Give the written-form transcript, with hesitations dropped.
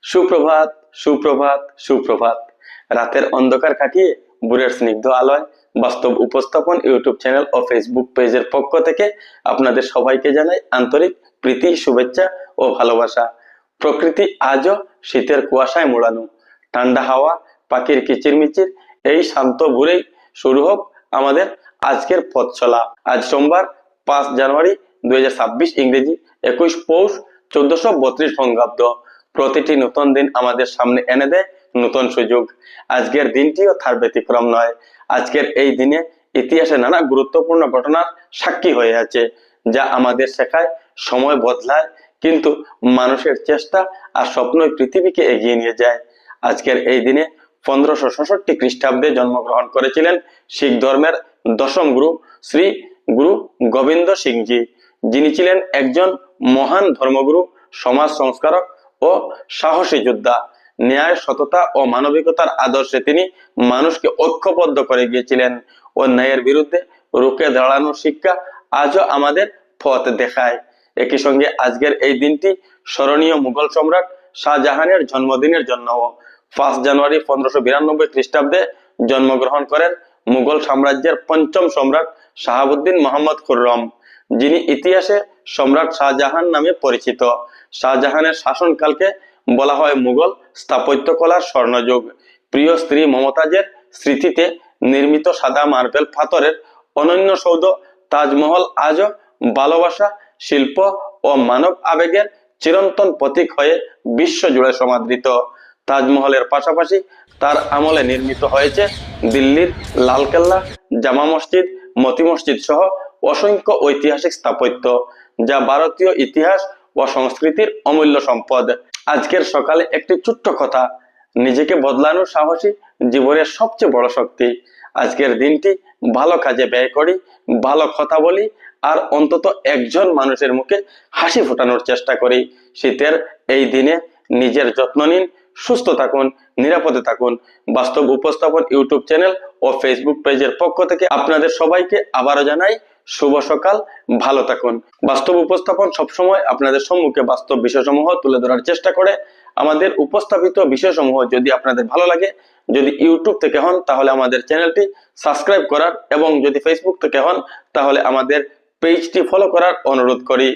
সুপ্রভাত, সুপ্রভাত, সুপ্রভাত। রাতের অন্ধকার কাটিয়ে ভোরের স্নিগ্ধ আলোয় বাস্তব উপস্থাপন ইউটিউব চ্যানেল ও ফেসবুক পেজের পক্ষ থেকে আপনাদের সবাইকে জানাই আন্তরিক প্রীতি, শুভেচ্ছা ও ভালোবাসা। প্রকৃতি আজও শীতের কুয়াশায় মোড়ানো, ঠান্ডা হাওয়া, পাখির কিচিরমিচির, এই শান্ত ভোরেই শুরু হোক আমাদের আজকের পথ চলা। আজ সোমবার 5 জানুয়ারি 2026, ইংরেজি 21 পৌষ 1432 বঙ্গাব্দ। প্রতিটি নতুন দিন আমাদের সামনে এনে দেয় নতুন সুযোগ। আজকের দিনটিও তার ব্যতিক্রম নয়। আজকের এই দিনে ইতিহাসে নানা গুরুত্বপূর্ণ ঘটনার সাক্ষী হয়ে আছে, যা আমাদের শেখায় সময় বদলায়, কিন্তু মানুষের চেষ্টা আর স্বপ্নই পৃথিবীকে এগিয়ে নিয়ে যায়। আজকের এই দিনে 1566 খ্রিস্টাব্দে জন্মগ্রহণ করেছিলেন শিখ ধর্মের দশম গুরু শ্রী গুরু গোবিন্দ সিংজি, যিনি ছিলেন একজন মহান ধর্মগুরু, সমাজ সংস্কারক ও সাহসী যোদ্ধা। ন্যায়, সততা ও মানবিকতার আদর্শে তিনি মানুষকে ঐক্যবদ্ধ করে গিয়েছিলেন। অন্যায়ের বিরুদ্ধে রুখে দাঁড়ানোর শিক্ষা আজও আমাদের পথ দেখায়। একই সঙ্গে আজকের এই দিনটি স্মরণীয় মুঘল সম্রাট শাহজাহানের জন্মদিনের জন্য। 5 জানুয়ারি 1592 খ্রিস্টাব্দে জন্মগ্রহণ করেন মুঘল সাম্রাজ্যের পঞ্চম সম্রাট শাহাবুদ্দিন মোহাম্মদ খুররম, যিনি ইতিহাসে সম্রাট শাহজাহান নামে পরিচিত। শাহজাহানের শাসনকালকে বলা হয় মুঘল স্থাপত্যকলার স্বর্ণযুগ। প্রিয় স্ত্রী মমতাজের স্মৃতিতে নির্মিত সাদা মার্বেল পাথরের অনন্য সৌধ তাজমহল আজও ভালোবাসা, শিল্প ও মানব আবেগের চিরন্তন প্রতীক হয়ে বিশ্বজুড়ে সমাদৃত। তাজমহলের পাশাপাশি তার আমলে নির্মিত হয়েছে দিল্লির লালকেল্লা, জামা মসজিদ, মতি মসজিদ সহ অসংখ্য ঐতিহাসিক স্থাপত্য, যা ভারতীয় ইতিহাস ও সংস্কৃতির অমূল্য সম্পদ। আজকের সকালে একটি ছোট্ট কথা: নিজেকে বদলানোর সাহসী জীবনের সবচেয়ে বড় শক্তি। আজকের দিনটি ভালো কাজে ব্যয় করি, ভালো কথা বলি, আর অন্তত একজন মানুষের মুখে হাসি ফোটানোর চেষ্টা করি। শীতের এই দিনে নিজের যত্ন নিন, সুস্থ থাকুন, নিরাপদে থাকুন। বাস্তব উপস্থাপন ইউটিউব চ্যানেল ও ফেসবুক পেজের পক্ষ থেকে আপনাদের সবাইকে আবারও জানাই শুভ সকাল, ভালো থাকুন। বাস্তব উপস্থাপন সবসময় আপনাদের সম্মুখে বাস্তব বিষয়সমূহ তুলে ধরার চেষ্টা করে। আমাদের উপস্থাপিত বিষয়সমূহ যদি আপনাদের ভালো লাগে, যদি ইউটিউব থেকে হন তাহলে আমাদের চ্যানেলটি সাবস্ক্রাইব করার, এবং যদি ফেসবুক থেকে হন তাহলে আমাদের পেজটি ফলো করার অনুরোধ করি।